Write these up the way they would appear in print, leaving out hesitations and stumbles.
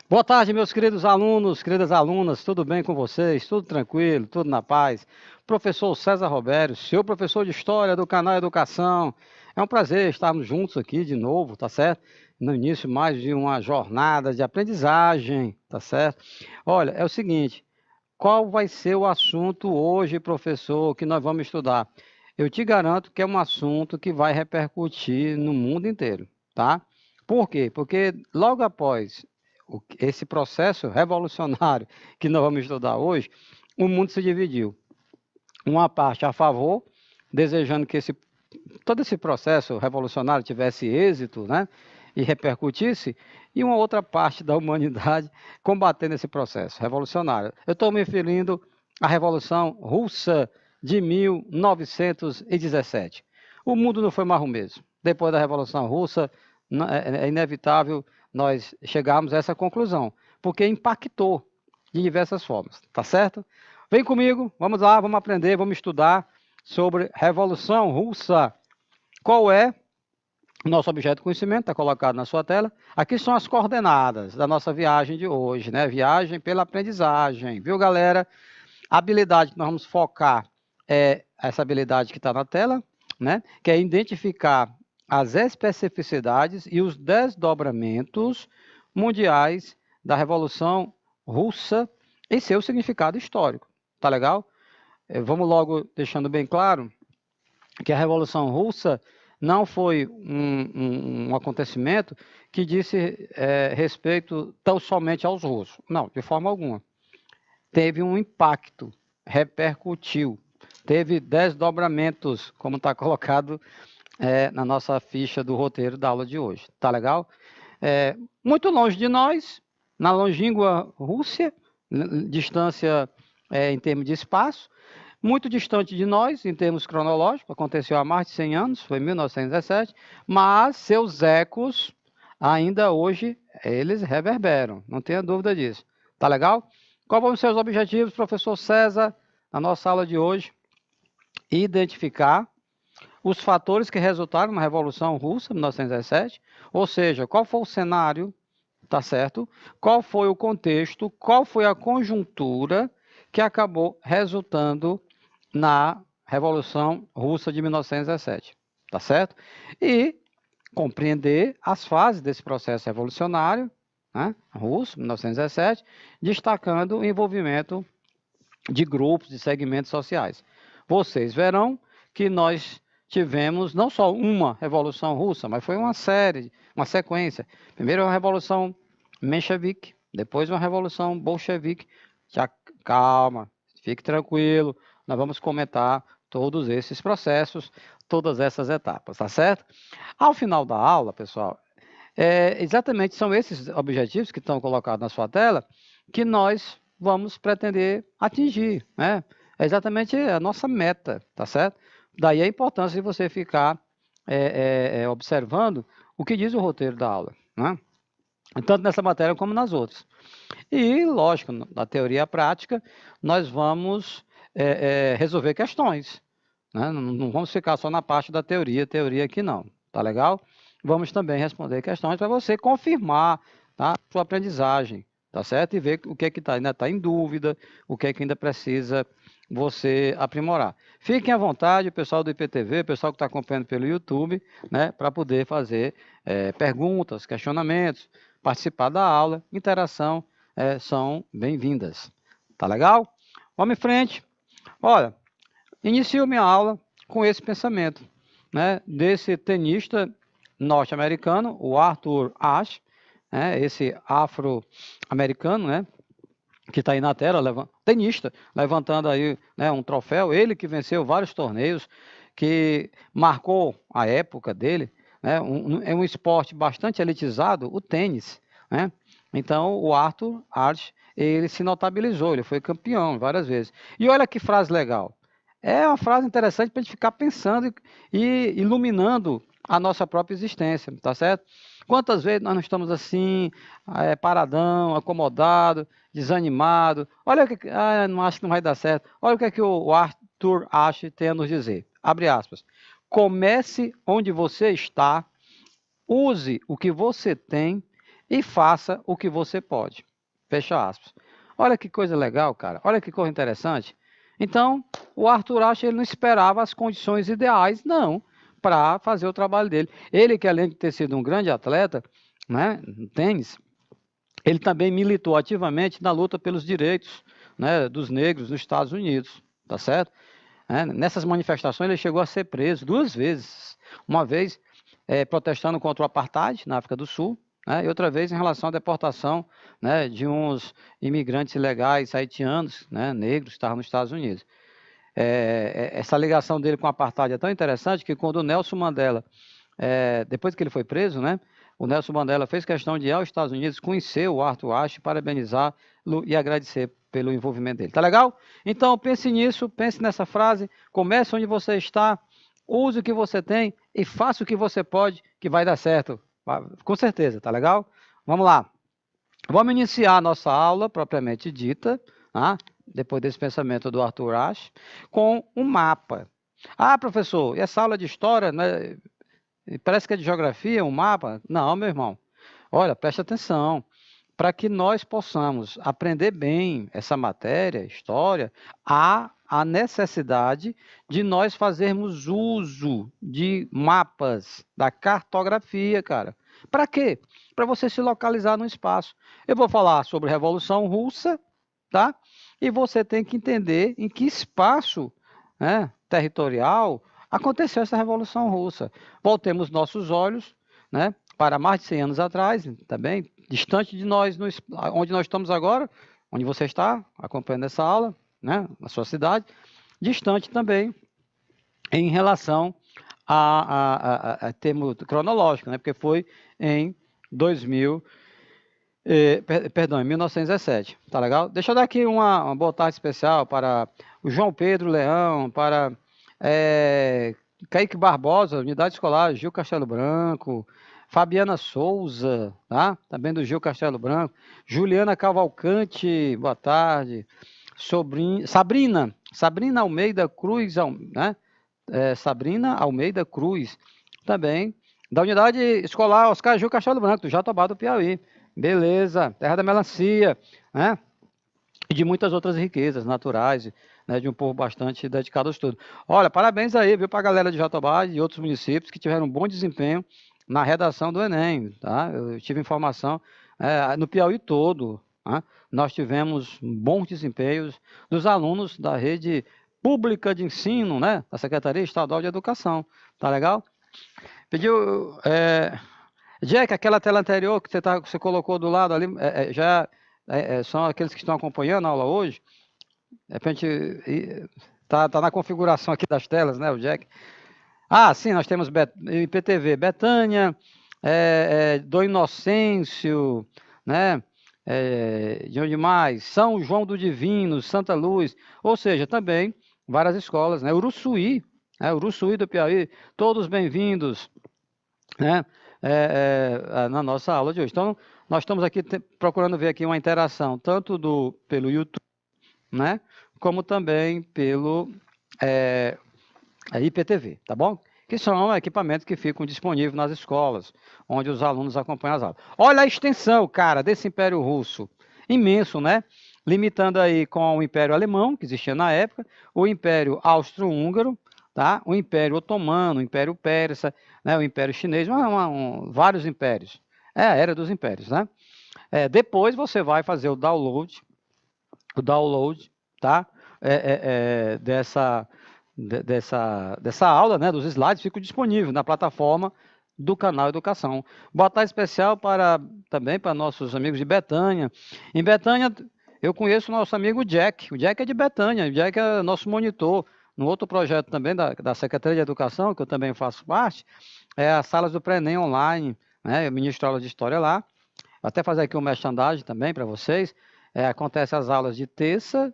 Boa tarde, meus queridos alunos, queridas alunas, tudo bem com vocês? Tudo tranquilo, tudo na paz? Professor César Robério, seu professor de História do canal Educação. É um prazer estarmos juntos aqui de novo, tá certo? No início mais de uma jornada de aprendizagem, tá certo? Olha, é o seguinte, qual vai ser o assunto hoje, professor, que nós vamos estudar? Eu te garanto que é um assunto que vai repercutir no mundo inteiro, tá? Por quê? Porque logo após esse processo revolucionário que nós vamos estudar hoje, o mundo se dividiu. Uma parte a favor, desejando que todo esse processo revolucionário tivesse êxito, né? E repercutisse, e uma outra parte da humanidade combatendo esse processo revolucionário. Eu estou me referindo à Revolução Russa de 1917. O mundo não foi mais o mesmo. Depois da Revolução Russa, é inevitável nós chegarmos a essa conclusão, porque impactou de diversas formas, tá certo? Vem comigo, vamos lá, vamos aprender, vamos estudar sobre Revolução Russa. Qual é o nosso objeto de conhecimento? Está colocado na sua tela. Aqui são as coordenadas da nossa viagem de hoje, né? Viagem pela aprendizagem, viu, galera? A habilidade que nós vamos focar é essa habilidade que está na tela, né? Que é identificar as especificidades e os desdobramentos mundiais da Revolução Russa e seu significado histórico. Tá legal? Vamos logo deixando bem claro que a Revolução Russa não foi um acontecimento que disse respeito tão somente aos russos. Não, de forma alguma. Teve um impacto, repercutiu, teve desdobramentos, como está colocado na nossa ficha do roteiro da aula de hoje. Tá legal? Muito longe de nós, na longínqua Rússia, distância em termos de espaço, muito distante de nós, em termos cronológicos, aconteceu há mais de 100 anos, foi em 1917, mas seus ecos, ainda hoje, eles reverberam, não tenha dúvida disso. Tá legal? Quais vão ser os objetivos, professor César, na nossa aula de hoje? Identificar os fatores que resultaram na Revolução Russa, 1917, ou seja, qual foi o cenário, tá certo? Qual foi o contexto, qual foi a conjuntura que acabou resultando na Revolução Russa de 1917, tá certo? E compreender as fases desse processo revolucionário, né, russo, 1917, destacando o envolvimento de grupos, de segmentos sociais. Vocês verão que nós tivemos não só uma Revolução Russa, mas foi uma série, uma sequência. Primeiro uma Revolução Menchevique, depois uma Revolução Bolchevique. Já calma, fique tranquilo, nós vamos comentar todos esses processos, todas essas etapas, tá certo? Ao final da aula, pessoal, exatamente são esses objetivos que estão colocados na sua tela que nós vamos pretender atingir, né? É exatamente a nossa meta, tá certo? Daí a importância de você ficar observando o que diz o roteiro da aula, né? Tanto nessa matéria como nas outras. E, lógico, na teoria prática, nós vamos resolver questões, né? Não vamos ficar só na parte da teoria aqui não, tá legal? Vamos também responder questões para você confirmar, tá, sua aprendizagem, tá certo? E ver o que é que ainda está em dúvida, o que é que ainda precisa você aprimorar. Fiquem à vontade, o pessoal do IPTV, o pessoal que está acompanhando pelo YouTube, né, para poder fazer perguntas, questionamentos, participar da aula, interação, são bem-vindas. Tá legal? Vamos em frente. Olha, inicio minha aula com esse pensamento, né, desse tenista norte-americano, o Arthur Ashe, né, esse afro-americano, né, que está aí na tela, tenista, levantando aí, né, um troféu, ele que venceu vários torneios, que marcou a época dele, né, é um esporte bastante elitizado, o tênis, né? Então, o Arthur Ashe, ele se notabilizou, ele foi campeão várias vezes. E olha que frase legal. É uma frase interessante para a gente ficar pensando e iluminando a nossa própria existência, tá certo? Quantas vezes nós não estamos assim, paradão, acomodado, desanimado? Olha o que, não acho que não vai dar certo. Olha o que é que o Arthur Ashe tem a nos dizer. Abre aspas. Comece onde você está, use o que você tem e faça o que você pode. Fecha aspas. Olha que coisa legal, cara. Olha que coisa interessante. Então, o Arthur Ashe, ele não esperava as condições ideais, não, para fazer o trabalho dele. Ele, que além de ter sido um grande atleta, né, no tênis, ele também militou ativamente na luta pelos direitos, né, dos negros nos Estados Unidos, tá certo? Nessas manifestações ele chegou a ser preso 2 vezes. Uma vez protestando contra o apartheid na África do Sul, né, e outra vez em relação à deportação, né, de uns imigrantes ilegais haitianos, né, negros, que estavam nos Estados Unidos. Essa ligação dele com o apartheid é tão interessante que quando o Nelson Mandela, depois que ele foi preso, né, o Nelson Mandela fez questão de ir aos Estados Unidos, conhecer o Arthur Ashe, parabenizá-lo e agradecer pelo envolvimento dele. Tá legal? Então pense nisso, pense nessa frase, comece onde você está, use o que você tem e faça o que você pode, que vai dar certo. Com certeza, tá legal? Vamos lá. Vamos iniciar a nossa aula propriamente dita, tá? Depois desse pensamento do Arthur Ashe, com um mapa. Ah, professor, e essa aula de história, né? Parece que é de geografia, um mapa? Não, meu irmão. Olha, preste atenção. Para que nós possamos aprender bem essa matéria, história, há a necessidade de nós fazermos uso de mapas, da cartografia, cara. Para quê? Para você se localizar no espaço. Eu vou falar sobre a Revolução Russa, tá? E você tem que entender em que espaço, né, territorial aconteceu essa Revolução Russa. Voltemos nossos olhos, né, para mais de 100 anos atrás, também, distante de nós, onde nós estamos agora, onde você está acompanhando essa aula, né, na sua cidade, distante também em relação a termo cronológico, né, porque foi em 2000, em 1917, tá legal? Deixa eu dar aqui uma boa tarde especial para o João Pedro Leão, para Kaique Barbosa, Unidade Escolar Gil Castelo Branco, Fabiana Souza, tá? Também do Gil Castelo Branco, Juliana Cavalcante, boa tarde, Sabrina Almeida Cruz, né? Sabrina Almeida Cruz, também, da Unidade Escolar Oscar Gil Castelo Branco, do Jatobá do Piauí. Beleza, terra da melancia, né? E de muitas outras riquezas naturais, né, de um povo bastante dedicado ao estudo. Olha, parabéns aí, viu, para a galera de Jatobá e de outros municípios que tiveram um bom desempenho na redação do Enem, tá? Eu tive informação no Piauí todo, tá? Nós tivemos bons desempenhos dos alunos da rede pública de ensino, né, da Secretaria Estadual de Educação, tá legal? Pediu, Jack, aquela tela anterior que você colocou do lado ali, são aqueles que estão acompanhando a aula hoje. De repente, tá na configuração aqui das telas, né, o Jack? Ah, sim, nós temos IPTV Betânia, do Inocêncio, né? De onde mais? São João do Divino, Santa Luz, ou seja, também várias escolas, né? Uruçuí, Uruçuí do Piauí, todos bem-vindos, né? Na nossa aula de hoje. Então, nós estamos aqui procurando ver aqui uma interação, tanto pelo YouTube, né, como também pelo IPTV, tá bom? Que são equipamentos que ficam disponíveis nas escolas, onde os alunos acompanham as aulas. Olha a extensão, cara, desse Império Russo. Imenso, né? Limitando aí com o Império Alemão, que existia na época, o Império Austro-Húngaro, tá? O Império Otomano, o Império Persa, né? O Império Chinês, vários impérios. É a era dos impérios, né? Depois você vai fazer o download, tá? Dessa aula, né? Dos slides, fica disponível na plataforma do canal Educação. Boa tarde especial também para nossos amigos de Betânia. Em Betânia, eu conheço o nosso amigo Jack. O Jack é de Betânia, o Jack é nosso monitor. No outro projeto também da Secretaria de Educação, que eu também faço parte, é as salas do Pré-ENEM online, né? Eu ministro aula de História lá. Vou até fazer aqui um merchandising também para vocês. Acontece as aulas de terça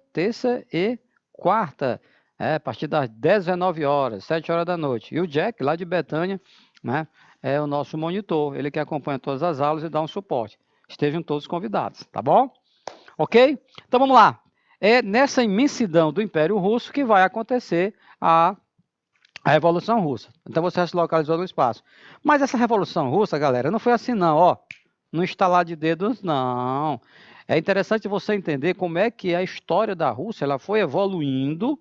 e quarta, a partir das 10 às 19 horas, 7 horas da noite. E o Jack, lá de Betânia, né, é o nosso monitor, ele que acompanha todas as aulas e dá um suporte. Estejam todos convidados, tá bom? Ok? Então vamos lá. É nessa imensidão do Império Russo que vai acontecer a Revolução Russa. Então você já se localizou no espaço. Mas essa Revolução Russa, galera, não foi assim não, ó. no estalar de dedos, não. É interessante você entender como é que a história da Rússia ela foi evoluindo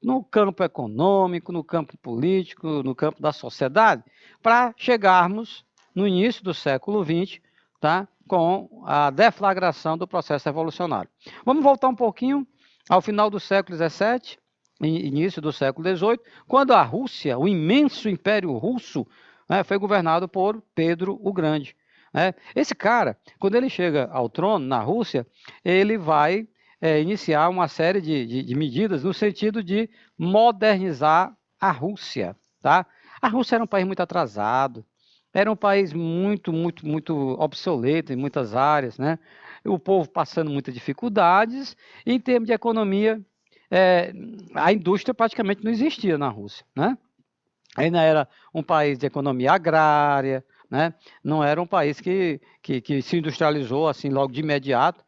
no campo econômico, no campo político, no campo da sociedade, para chegarmos no início do século XX, tá, com a deflagração do processo evolucionário. Vamos voltar um pouquinho ao final do século XVII, início do século XVIII, quando a Rússia, o imenso Império Russo, né, foi governado por Pedro o Grande. Né? Esse cara, quando ele chega ao trono na Rússia, ele vai iniciar uma série de medidas no sentido de modernizar a Rússia. Tá? A Rússia era um país muito atrasado, era um país muito obsoleto em muitas áreas, né? O povo passando muitas dificuldades, e em termos de economia, a indústria praticamente não existia na Rússia, né? Ainda era um país de economia agrária, né? Não era um país que se industrializou assim logo de imediato,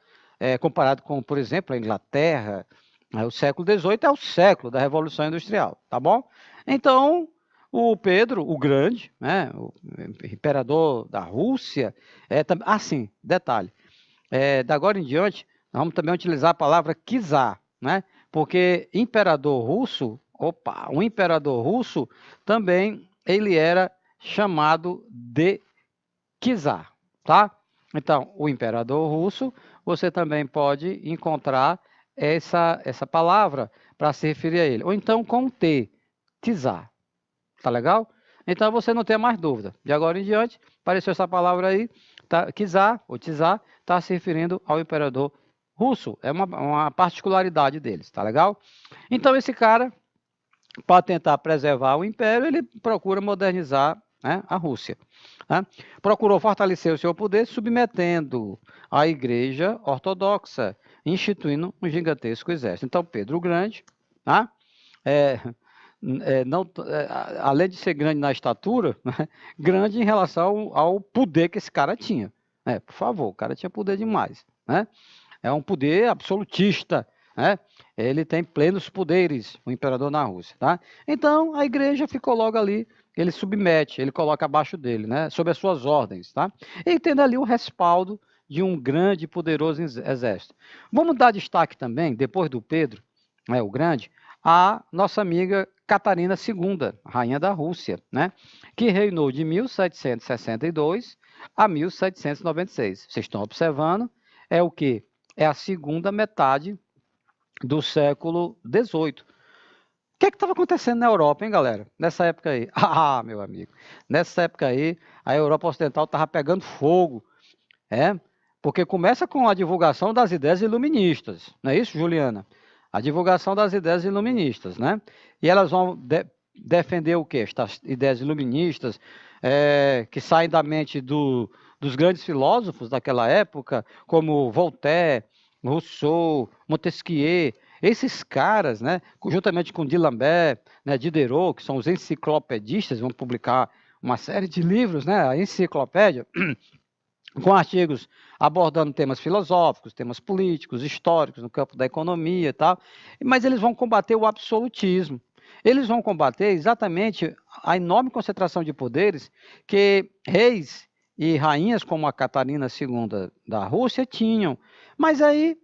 comparado com, por exemplo, a Inglaterra. O século XVIII é o século da Revolução Industrial, tá bom? Então, o Pedro, o Grande, né, o imperador da Rússia, sim, detalhe, da agora em diante, nós vamos também utilizar a palavra czar, né? Porque imperador russo, o imperador russo também ele era chamado de czar, tá? Então, o imperador russo, você também pode encontrar essa palavra para se referir a ele. Ou então com T, czar. Tá legal? Então você não tem mais dúvida. De agora em diante, apareceu essa palavra aí, tá, czar, ou czar, está se referindo ao imperador russo. É uma particularidade deles, tá legal? Então esse cara, para tentar preservar o império, ele procura modernizar, né, a Rússia. Né? Procurou fortalecer o seu poder, submetendo a Igreja Ortodoxa, instituindo um gigantesco exército. Então Pedro o Grande, tá? Além de ser grande na estatura, né, grande em relação ao poder que esse cara tinha. Por favor, o cara tinha poder demais. Né? É um poder absolutista. Né? Ele tem plenos poderes, o imperador na Rússia. Tá? Então, a igreja ficou logo ali, ele submete, ele coloca abaixo dele, né, sob as suas ordens. Tá? E tendo ali o respaldo de um grande e poderoso exército. Vamos dar destaque também, depois do Pedro, né, o Grande, a nossa amiga Catarina II, rainha da Rússia, né, que reinou de 1762 a 1796. Vocês estão observando, é o quê? É a segunda metade do século XVIII. O que estava acontecendo na Europa, hein, galera? Nessa época aí. Meu amigo, nessa época aí, a Europa Ocidental estava pegando fogo, porque começa com a divulgação das ideias iluministas, não é isso, Juliana? A divulgação das ideias iluministas, né? E elas vão defender o quê? Estas ideias iluministas que saem da mente dos grandes filósofos daquela época, como Voltaire, Rousseau, Montesquieu, esses caras, né, juntamente com D'Alembert, né, Diderot, que são os enciclopedistas, vão publicar uma série de livros, né, a enciclopédia, com artigos abordando temas filosóficos, temas políticos, históricos, no campo da economia e tal, mas eles vão combater o absolutismo. Eles vão combater exatamente a enorme concentração de poderes que reis e rainhas como a Catarina II da Rússia tinham. Mas aí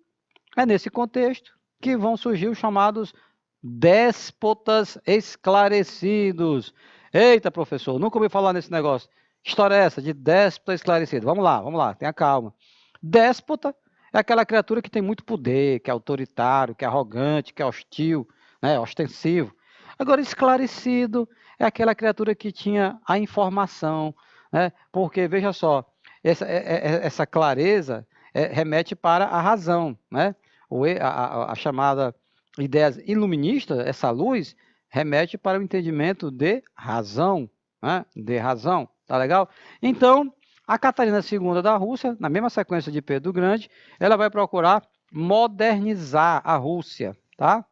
é nesse contexto que vão surgir os chamados déspotas esclarecidos. Eita, professor, nunca ouvi falar nesse negócio. História é essa de déspota esclarecido? Vamos lá, tenha calma. Déspota é aquela criatura que tem muito poder, que é autoritário, que é arrogante, que é hostil, né, ostensivo. Agora, esclarecido é aquela criatura que tinha a informação, né, porque, veja só, essa clareza remete para a razão, né? A chamada ideia iluminista, essa luz, remete para o entendimento de razão, né? De razão. Tá legal? Então, a Catarina II da Rússia, na mesma sequência de Pedro o Grande, ela vai procurar modernizar a Rússia, tá?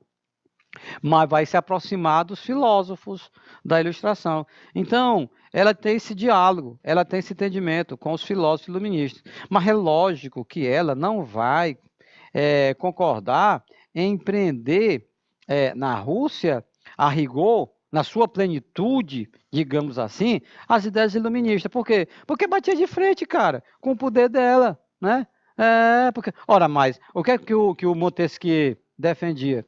Mas vai se aproximar dos filósofos da Ilustração. Então, ela tem esse diálogo, ela tem esse entendimento com os filósofos iluministas. Mas é lógico que ela não vai concordar em empreender na Rússia, a rigor, na sua plenitude, digamos assim, as ideias iluministas. Por quê? Porque batia de frente, cara, com o poder dela, né? Porque, ora mais, o que é que o Montesquieu defendia?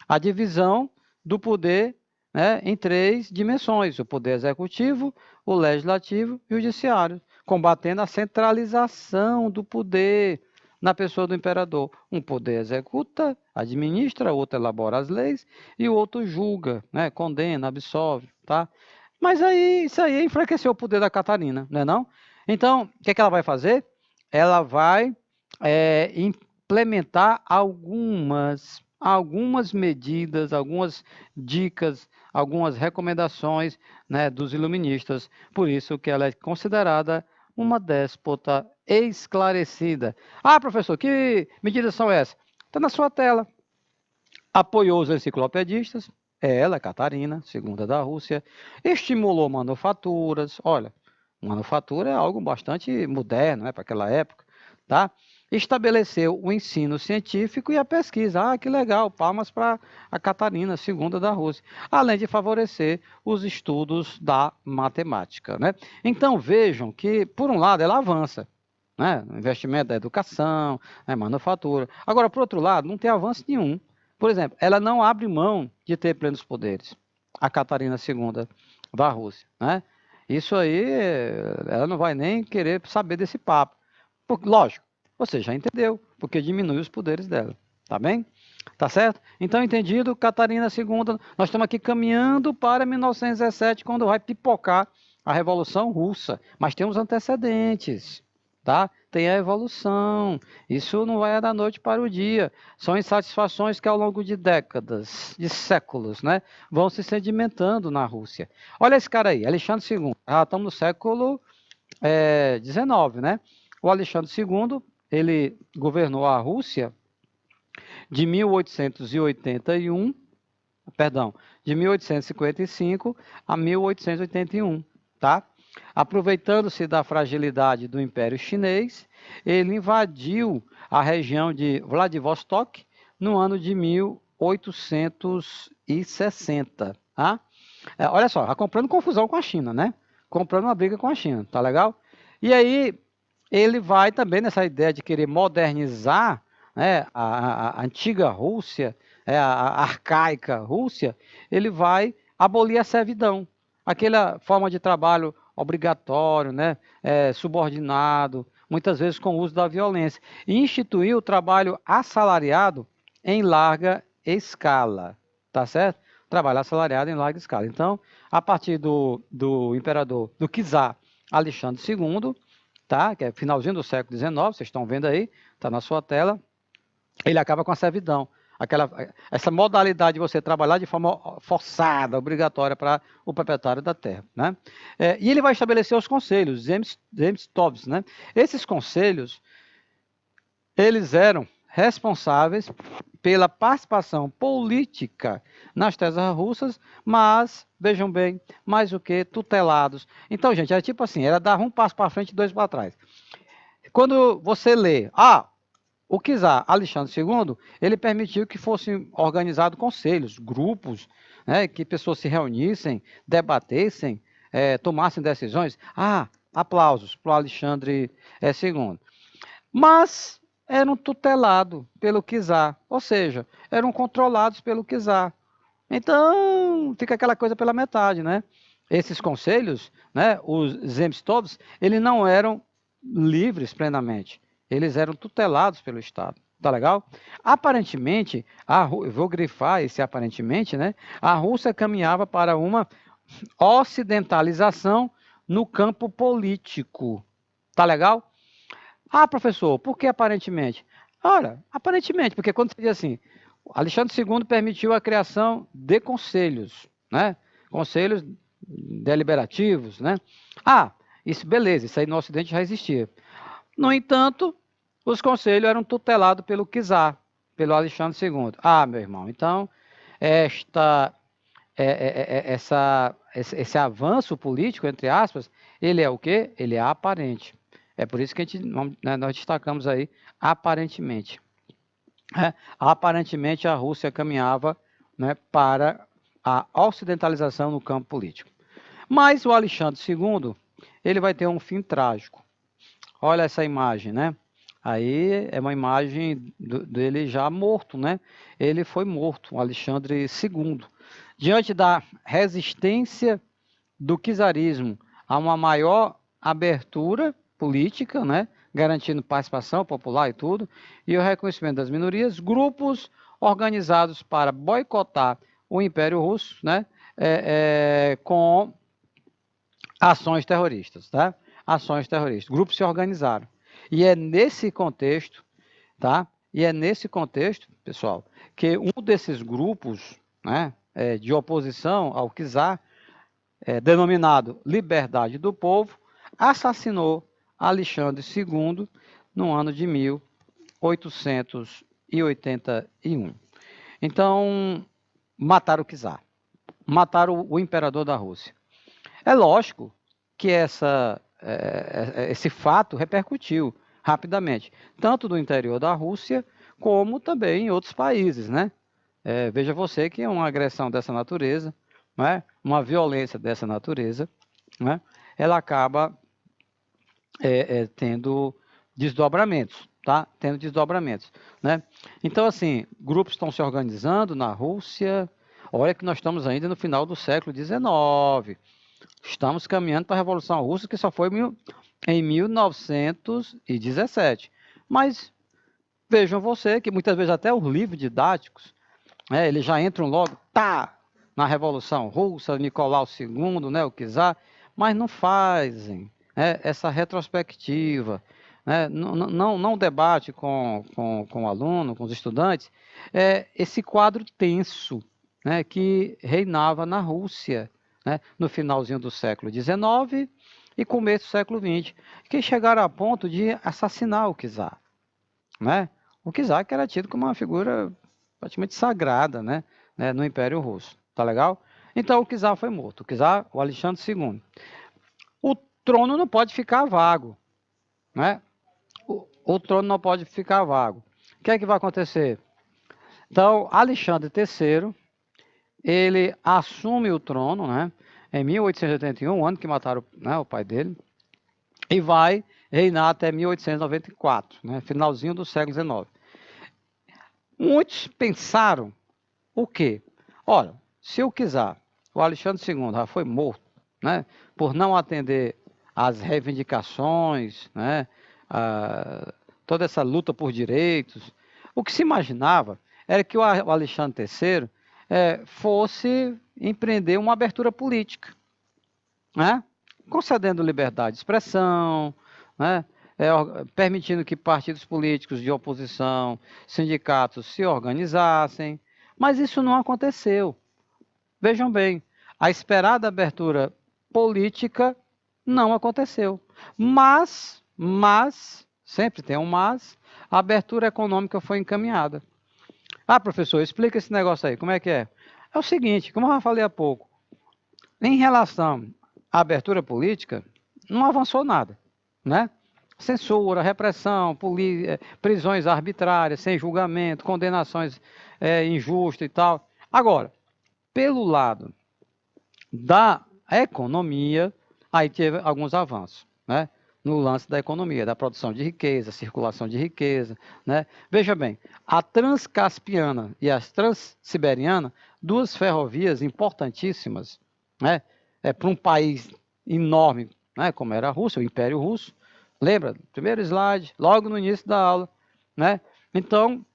A divisão do poder, né, em 3 dimensões: o poder executivo, o legislativo e o judiciário, combatendo a centralização do poder na pessoa do imperador. Um poder executa, administra, outro elabora as leis e o outro julga, né, condena, absolve, tá? Mas aí, isso aí enfraqueceu o poder da Catarina, não é não? Então, o que é que ela vai fazer? Ela vai implementar algumas medidas, algumas dicas, algumas recomendações, né, dos iluministas. Por isso que ela é considerada uma déspota esclarecida. Ah, professor, que medidas são essas? Está na sua tela. Apoiou os enciclopedistas, ela, Catarina, segunda da Rússia, estimulou manufaturas. Olha, manufatura é algo bastante moderno, né, para aquela época, tá? Estabeleceu o ensino científico e a pesquisa. Ah, que legal, palmas para a Catarina, segunda da Rússia. Além de favorecer os estudos da matemática, né? Então vejam que, por um lado, ela avança, né? Investimento da educação, né? Manufatura. Agora, por outro lado, não tem avanço nenhum. Por exemplo, ela não abre mão de ter plenos poderes, a Catarina segunda da Rússia, né? Isso aí, ela não vai nem querer saber desse papo. Lógico, você já entendeu, porque diminui os poderes dela, tá bem? Tá certo? Então, entendido, Catarina II, nós estamos aqui caminhando para 1917, quando vai pipocar a Revolução Russa, mas tem os antecedentes, tá? Tem a evolução, isso não vai da noite para o dia, são insatisfações que ao longo de décadas, de séculos, né, vão se sedimentando na Rússia. Olha esse cara aí, Alexandre II, já estamos no século XIX, né? O Alexandre II, ele governou a Rússia de 1881, perdão, de 1855 a 1881, tá? Aproveitando-se da fragilidade do Império Chinês, ele invadiu a região de Vladivostok no ano de 1860, tá? Olha só, tá comprando confusão com a China, né? Comprando uma briga com a China, tá legal? E aí, ele vai também nessa ideia de querer modernizar, né, a antiga Rússia, a arcaica Rússia, ele vai abolir a servidão, aquela forma de trabalho obrigatório, né, subordinado, muitas vezes com o uso da violência, e instituir o trabalho assalariado em larga escala, tá certo? Trabalho assalariado em larga escala. Então, a partir do imperador, do czar Alexandre II, tá? Que é finalzinho do século XIX, vocês estão vendo aí, está na sua tela, ele acaba com a servidão. Essa modalidade de você trabalhar de forma forçada, obrigatória para o proprietário da terra, né? E ele vai estabelecer os conselhos, Zemstovs, né? Esses conselhos, eles eram responsáveis pela participação política nas terras russas, mas, vejam bem, mais o que? Tutelados. Então, gente, era tipo assim, era dar um passo para frente e 2 para trás. Quando você lê, o czar Alexandre II, ele permitiu que fossem organizados conselhos, grupos, né, que pessoas se reunissem, debatessem, tomassem decisões. Aplausos para o Alexandre II. Mas eram tutelados pelo czar, ou seja, eram controlados pelo czar. Então, fica aquela coisa pela metade, né? Esses conselhos, né, os Zemstovs, eles não eram livres plenamente. Eles eram tutelados pelo Estado. Tá legal? Aparentemente, eu vou grifar esse aparentemente, né? A Rússia caminhava para uma ocidentalização no campo político. Tá legal? Professor, por que aparentemente? Ora, aparentemente, porque quando você diz assim, Alexandre II permitiu a criação de conselhos, né? Conselhos deliberativos, né? Isso, beleza, isso aí no Ocidente já existia. No entanto, os conselhos eram tutelados pelo czar, pelo Alexandre II. Meu irmão, então, esse avanço político, entre aspas, ele é o quê? Ele é aparente. É por isso que nós destacamos aí, aparentemente. Aparentemente, a Rússia caminhava, né, para a ocidentalização no campo político. Mas o Alexandre II, ele vai ter um fim trágico. Olha essa imagem, né? Aí é uma imagem dele já morto, né? Ele foi morto, o Alexandre II. Diante da resistência do czarismo a uma maior abertura política, né? Garantindo participação popular e tudo, e o reconhecimento das minorias, grupos organizados para boicotar o Império Russo, né? Com ações terroristas, tá? Ações terroristas. Grupos se organizaram. E é nesse contexto, tá? E é nesse contexto, pessoal, que um desses grupos, né, de oposição ao czar, denominado Liberdade do Povo, assassinou Alexandre II no ano de 1881. Então, mataram o czar, mataram o imperador da Rússia. É lógico que esse fato repercutiu rapidamente, tanto no interior da Rússia, como também em outros países, né? Veja você que uma agressão dessa natureza, né? Uma violência dessa natureza, né? Ela acaba tendo desdobramentos, tá? Tendo desdobramentos, né? Então, assim, grupos estão se organizando na Rússia. Olha que nós estamos ainda no final do século XIX. Estamos caminhando para a Revolução Russa, que só foi em 1917. Mas vejam você que muitas vezes até os livros didáticos, eles já entram logo, na Revolução Russa, Nicolau II, né, o czar, mas não fazem essa retrospectiva, né, não debate com o aluno, com os estudantes, esse quadro tenso, né, que reinava na Rússia, né, no finalzinho do século XIX e começo do século XX, que chegaram a ponto de assassinar o czar, né? O czar que era tido como uma figura praticamente sagrada, né, no Império Russo, tá legal? Então o czar foi morto, o Alexandre II. O trono não pode ficar vago, né? O trono não pode ficar vago. O que é que vai acontecer? Então, Alexandre III, ele assume o trono, né, em 1881, o ano que mataram, né, o pai dele, e vai reinar até 1894, né, finalzinho do século XIX. Muitos pensaram o quê? Olha, se o czar, o Alexandre II, já foi morto, né, por não atender às reivindicações, né, toda essa luta por direitos, o que se imaginava era que o Alexandre III fosse empreender uma abertura política, né? Concedendo liberdade de expressão, né? Permitindo que partidos políticos de oposição, sindicatos se organizassem, mas isso não aconteceu. Vejam bem, a esperada abertura política não aconteceu. Mas, sempre tem um mas, a abertura econômica foi encaminhada. Ah, professor, explica esse negócio aí, como é que é? É o seguinte, como eu já falei há pouco, em relação à abertura política, não avançou nada, né? Censura, repressão, prisões arbitrárias, sem julgamento, condenações injustas e tal. Agora, pelo lado da economia, aí teve alguns avanços, né? No lance da economia, da produção de riqueza, circulação de riqueza, né? Veja bem, a Transcaspiana e a Transiberiana, duas ferrovias importantíssimas, né? Para um país enorme, né? Como era a Rússia, o Império Russo. Lembra? Primeiro slide, logo no início da aula, né? Então,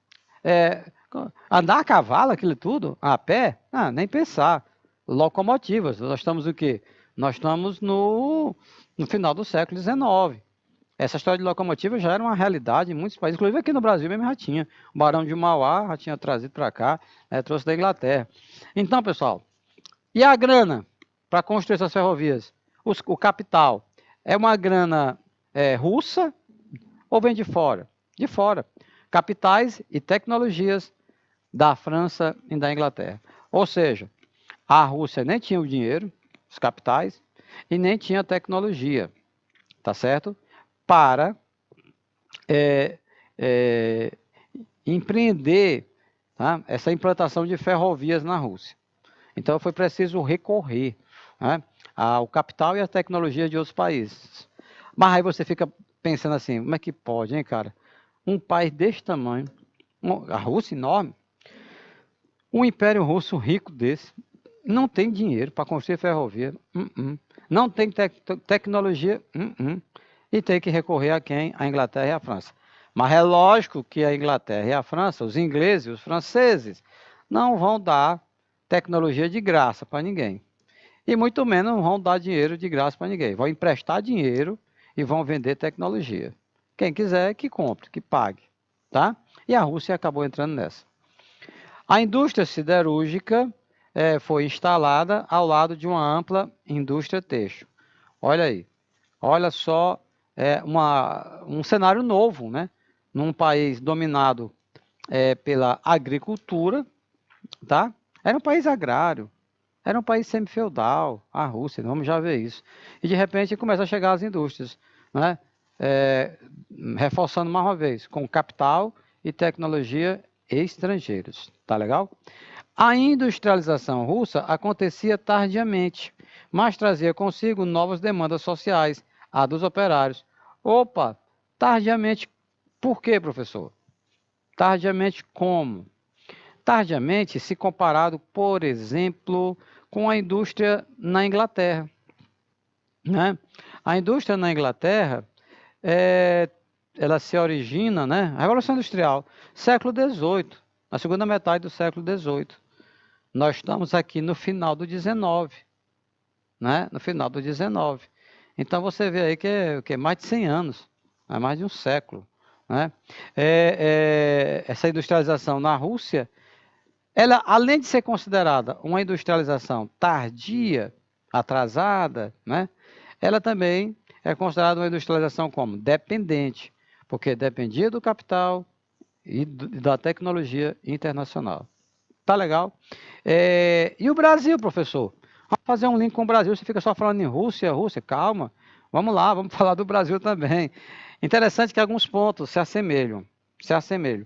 andar a cavalo, aquilo tudo, a pé, nem pensar. Locomotivas, nós estamos o quê? Nós estamos no final do século XIX. Essa história de locomotiva já era uma realidade em muitos países, inclusive aqui no Brasil mesmo já tinha. O Barão de Mauá já tinha trazido para cá, trouxe da Inglaterra. Então, pessoal, e a grana para construir essas ferrovias? O capital é uma grana russa ou vem de fora? De fora. Capitais e tecnologias da França e da Inglaterra. Ou seja, a Rússia nem tinha o dinheiro, os capitais, e nem tinha tecnologia, tá certo? Para empreender, tá, essa implantação de ferrovias na Rússia. Então foi preciso recorrer, né, ao capital e à tecnologia de outros países. Mas aí você fica pensando assim, como é que pode, hein, cara? Um país desse tamanho, a Rússia enorme, um império russo rico desse, não tem dinheiro para construir ferrovia, não tem tecnologia, e tem que recorrer a quem? A Inglaterra e a França. Mas é lógico que a Inglaterra e a França, os ingleses e os franceses, não vão dar tecnologia de graça para ninguém. E muito menos vão dar dinheiro de graça para ninguém. Vão emprestar dinheiro e vão vender tecnologia. Quem quiser, que compre, que pague. Tá? E a Rússia acabou entrando nessa. A indústria siderúrgica foi instalada ao lado de uma ampla indústria têxtil. Olha aí, olha só, um cenário novo, né? Num país dominado pela agricultura, tá? Era um país agrário, era um país semi-feudal, a Rússia, vamos já ver isso. E de repente começa a chegar as indústrias, né? Reforçando mais uma vez, com capital e tecnologia estrangeiros, tá legal? A industrialização russa acontecia tardiamente, mas trazia consigo novas demandas sociais, a dos operários. Opa, tardiamente, por quê, professor? Tardiamente como? Tardiamente, se comparado, por exemplo, com a indústria na Inglaterra, né? A indústria na Inglaterra, ela se origina, né? A Revolução Industrial, século XVIII, na segunda metade do século XVIII. Nós estamos aqui no final do XIX, né? No final do XIX. Então você vê aí que é mais de 100 anos, é mais de um século, né? Essa industrialização na Rússia, ela, além de ser considerada uma industrialização tardia, atrasada, né? Ela também é considerada uma industrialização como dependente, porque dependia do capital e da tecnologia internacional. Tá legal? E o Brasil, professor? Vamos fazer um link com o Brasil. Você fica só falando em Rússia, Rússia, calma. Vamos lá, vamos falar do Brasil também. Interessante que alguns pontos se assemelham. Se assemelham.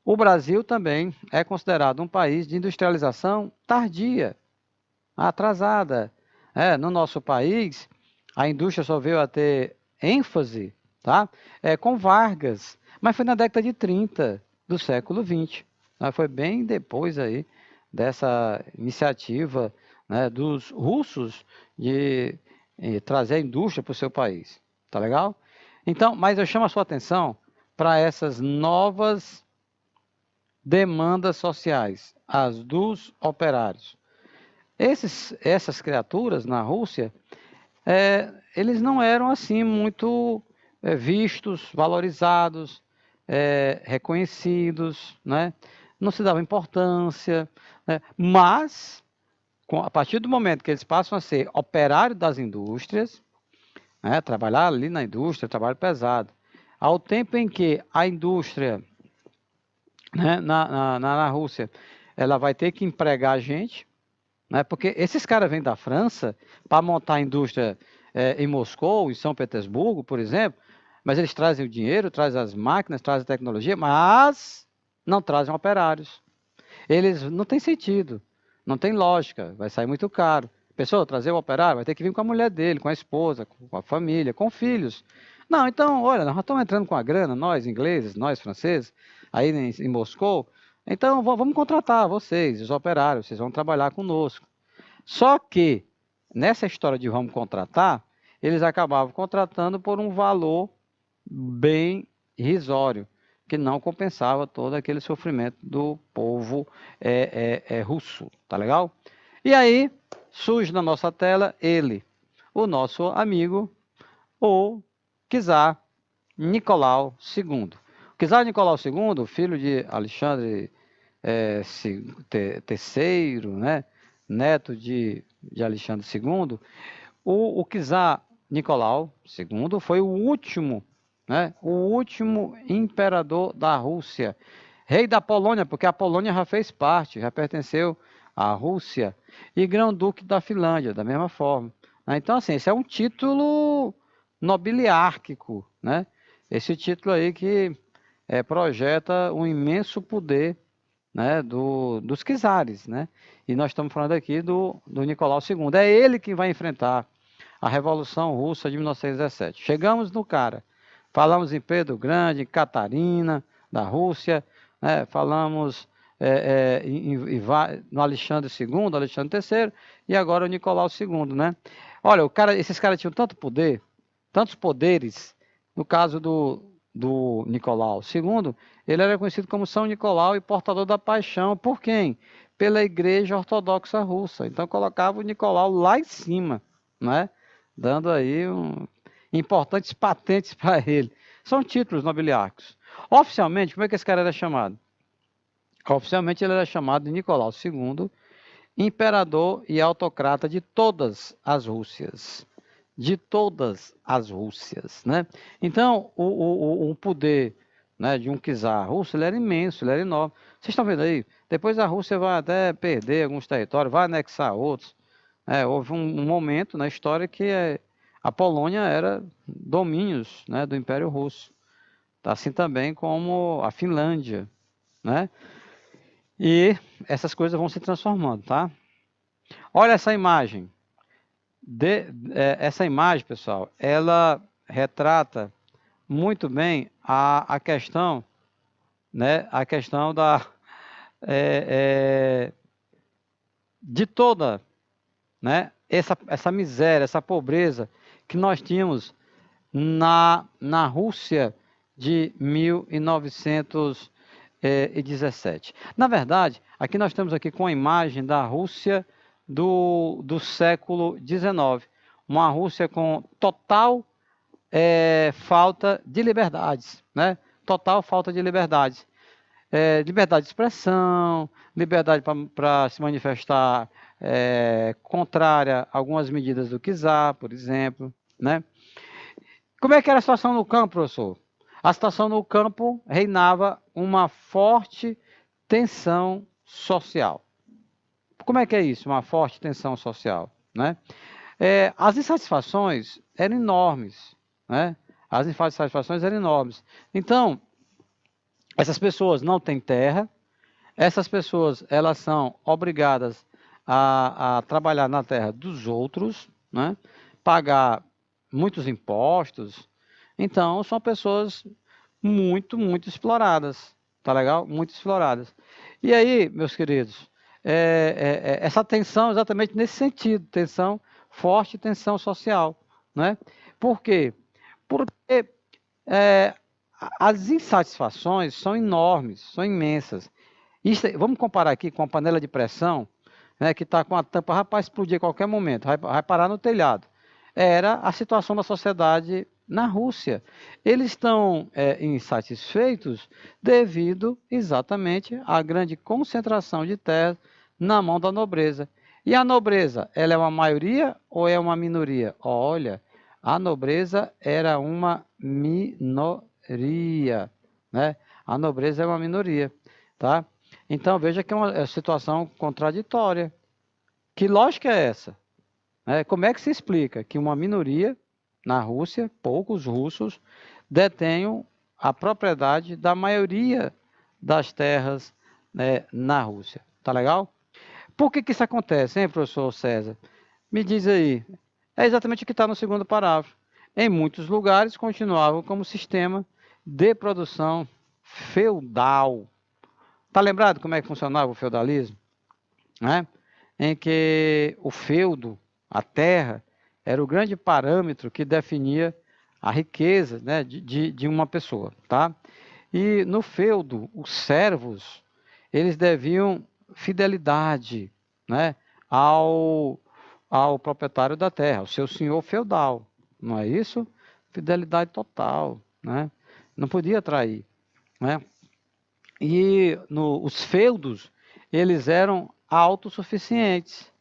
O Brasil também é considerado um país de industrialização tardia, atrasada. No nosso país, a indústria só veio a ter ênfase, tá? Com Vargas, mas foi na década de 30 do século XX. Foi bem depois aí dessa iniciativa, né, dos russos de trazer a indústria para o seu país. Tá legal? Então, mas eu chamo a sua atenção para essas novas demandas sociais, as dos operários. Essas criaturas na Rússia, eles não eram assim muito vistos, valorizados, reconhecidos, né? Não se dava importância, né? Mas, a partir do momento que eles passam a ser operários das indústrias, né? Trabalhar ali na indústria, trabalho pesado, ao tempo em que a indústria, né, na Rússia, ela vai ter que empregar gente, né, porque esses caras vêm da França para montar a indústria em Moscou, em São Petersburgo, por exemplo, mas eles trazem o dinheiro, trazem as máquinas, trazem a tecnologia, mas não trazem operários. Eles não tem sentido, não tem lógica, vai sair muito caro. Pessoa, trazer o operário, vai ter que vir com a mulher dele, com a esposa, com a família, com filhos. Não, então, olha, nós estamos entrando com a grana, nós ingleses, nós franceses, aí em Moscou, então vamos contratar vocês, os operários, vocês vão trabalhar conosco. Só que, nessa história de vamos contratar, eles acabavam contratando por um valor bem irrisório, que não compensava todo aquele sofrimento do povo russo, tá legal? E aí, surge na nossa tela ele, o nosso amigo, o czar Nicolau II. O czar Nicolau II, filho de Alexandre III, né? Neto de Alexandre II, o czar Nicolau II foi o último, né? O último imperador da Rússia, rei da Polônia, porque a Polônia já fez parte, já pertenceu à Rússia, e grão-duque da Finlândia, da mesma forma. Então, assim, esse é um título nobiliárquico, né? Esse título aí que projeta um imenso poder né, dos czares, né? E nós estamos falando aqui do Nicolau II. É ele que vai enfrentar a Revolução Russa de 1917. Chegamos no cara, falamos em Pedro Grande, em Catarina, da Rússia, né? Falamos no Alexandre II, Alexandre III, e agora o Nicolau II, né? Olha, esses caras tinham tanto poder, tantos poderes, no caso do Nicolau II, ele era conhecido como São Nicolau e portador da paixão. Por quem? Pela Igreja Ortodoxa Russa. Então colocava o Nicolau lá em cima, né? Dando aí importantes patentes para ele. São títulos nobiliárquicos. Oficialmente, como é que esse cara era chamado? Oficialmente ele era chamado de Nicolau II, imperador e autocrata de todas as Rússias. De todas as Rússias, né? Então, o poder, né, de um czar russo, ele era imenso, ele era enorme. Vocês estão vendo aí? Depois a Rússia vai até perder alguns territórios, vai anexar outros. Houve um momento na história que a Polônia era domínios, né, do Império Russo. Assim também como a Finlândia, né? E essas coisas vão se transformando, tá? Olha essa imagem. Essa imagem, pessoal, ela retrata muito bem a questão, né? A questão de toda, né? Essa miséria, essa pobreza que nós tínhamos na Rússia de 1917. Na verdade, aqui nós estamos aqui com a imagem da Rússia do século XIX, uma Rússia com total falta de liberdades, né? Total falta de liberdades. Liberdade de expressão, liberdade para se manifestar contrária a algumas medidas do czar, por exemplo, né? Como é que era a situação no campo, professor? A situação no campo reinava uma forte tensão social. Como é que é isso, uma forte tensão social, né? As insatisfações eram enormes, né? As insatisfações eram enormes. Então, essas pessoas não têm terra, essas pessoas elas são obrigadas a trabalhar na terra dos outros, né? Pagar muitos impostos. Então, são pessoas muito, muito exploradas, tá legal? Muito exploradas. E aí, meus queridos, essa tensão exatamente nesse sentido, tensão forte, tensão social, né? Por quê? Porque as insatisfações são enormes, são imensas. Vamos comparar aqui com a panela de pressão, né, que está com a tampa, rapaz, explodir a qualquer momento, vai parar no telhado. Era a situação da sociedade na Rússia. Eles estão insatisfeitos devido exatamente à grande concentração de terras na mão da nobreza. E a nobreza, ela é uma maioria ou é uma minoria? Olha, a nobreza era uma minoria, né? A nobreza é uma minoria, tá? Então veja que é uma situação contraditória. Que lógica é essa? Como é que se explica que uma minoria na Rússia, poucos russos, detenham a propriedade da maioria das terras, né, na Rússia? Tá legal? Por que isso acontece, hein, professor César? Me diz aí. É exatamente o que está no segundo parágrafo. Em muitos lugares continuavam como sistema de produção feudal. Está lembrado como é que funcionava o feudalismo? Né? Em que o feudo, a terra, era o grande parâmetro que definia a riqueza, né, de uma pessoa. Tá? E no feudo, os servos, eles deviam fidelidade, né, ao proprietário da terra, ao seu senhor feudal. Não é isso? Fidelidade total, né? Não podia trair, né? E os feudos, eles eram autossuficientes,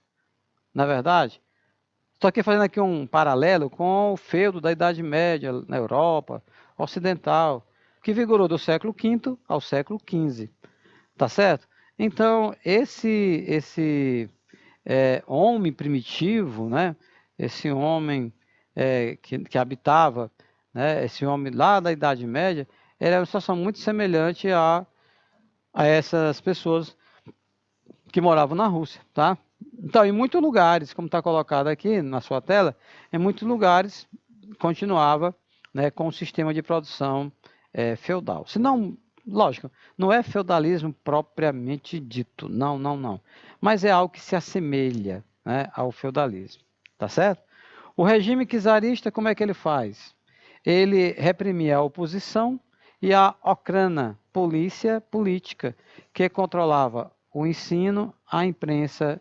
na verdade. Estou aqui fazendo aqui um paralelo com o feudo da Idade Média na Europa Ocidental, que vigorou do século V ao século XV, tá certo? Então, esse homem primitivo, né? Esse homem que habitava, né? Esse homem lá da Idade Média, era uma situação muito semelhante a essas pessoas que moravam na Rússia, tá? Então, em muitos lugares, como está colocado aqui na sua tela, em muitos lugares continuava, né, com o sistema de produção feudal. Se não, lógico, não é feudalismo propriamente dito, não, não, não. Mas é algo que se assemelha, né, ao feudalismo, tá certo? O regime czarista, como é que ele faz? Ele reprimia a oposição e a Okhrana, polícia política, que controlava o ensino, a imprensa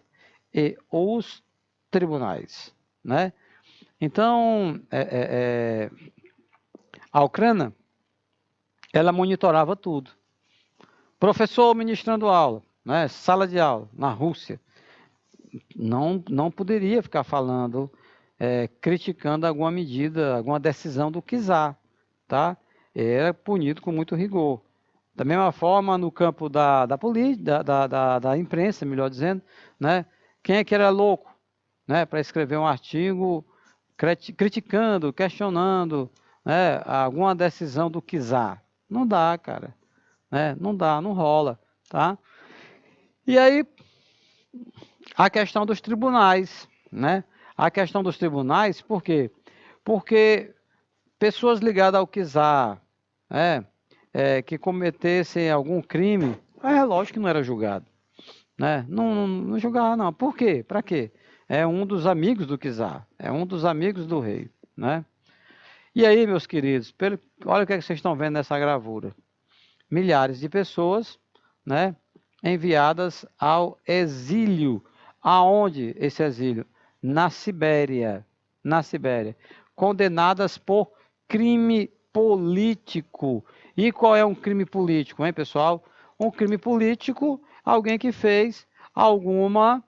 e os tribunais, né? Então, a Ucrânia, ela monitorava tudo. Professor ministrando aula, né? Sala de aula, na Rússia, não poderia ficar falando, criticando alguma medida, alguma decisão do czar, tá? Era punido com muito rigor. Da mesma forma, no campo da imprensa, melhor dizendo, né? Quem é que era louco, né, para escrever um artigo criticando, questionando, né, alguma decisão do czar? Não dá, cara. Né? Não dá, não rola. Tá? E aí, a questão dos tribunais. Né? A questão dos tribunais, por quê? Porque pessoas ligadas ao czar, que cometessem algum crime, lógico que não era julgado. Né? Não julgava, não. Por quê? Para quê? É um dos amigos do czar, é um dos amigos do rei. Né? E aí, meus queridos, olha o que, é que vocês estão vendo nessa gravura. Milhares de pessoas, né, enviadas ao exílio. Aonde esse exílio? Na Sibéria. Na Sibéria. Condenadas por crime político. E qual é um crime político, hein, pessoal? Um crime político, alguém que fez alguma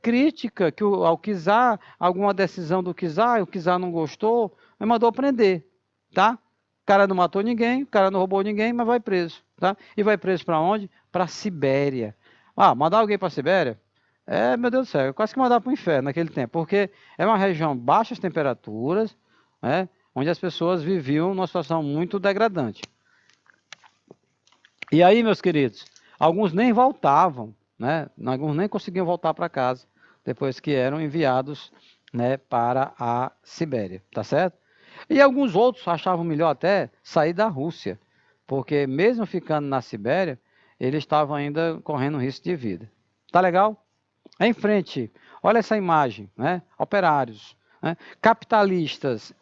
crítica ao czar, alguma decisão do czar, o czar não gostou, mas mandou prender, tá? O cara não matou ninguém, o cara não roubou ninguém, mas vai preso, tá? E vai preso para onde? Para a Sibéria. Mandar alguém para a Sibéria? Meu Deus do céu, quase que mandar para o inferno naquele tempo, porque é uma região baixas temperaturas, né, onde as pessoas viviam numa situação muito degradante. E aí, meus queridos, alguns nem voltavam, né? Alguns nem conseguiam voltar para casa depois que eram enviados, né, para a Sibéria, tá certo? E alguns outros achavam melhor até sair da Rússia, porque mesmo ficando na Sibéria, eles estavam ainda correndo risco de vida. Tá legal? Em frente, olha essa imagem, né? Operários, né? Capitalistas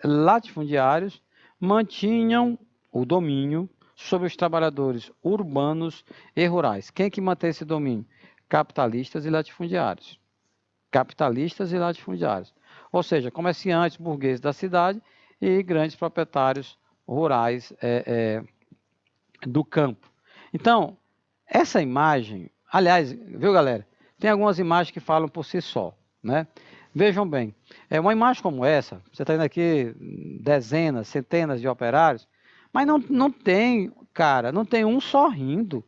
latifundiários mantinham o domínio sobre os trabalhadores urbanos e rurais. Quem que mantém esse domínio? Capitalistas e latifundiários. Capitalistas e latifundiários. Ou seja, comerciantes burgueses da cidade e grandes proprietários rurais do campo. Então, essa imagem, aliás, viu, galera? Tem algumas imagens que falam por si só, né? Vejam bem, uma imagem como essa, você está vendo aqui dezenas, centenas de operários, mas não tem, cara, não tem um sorrindo.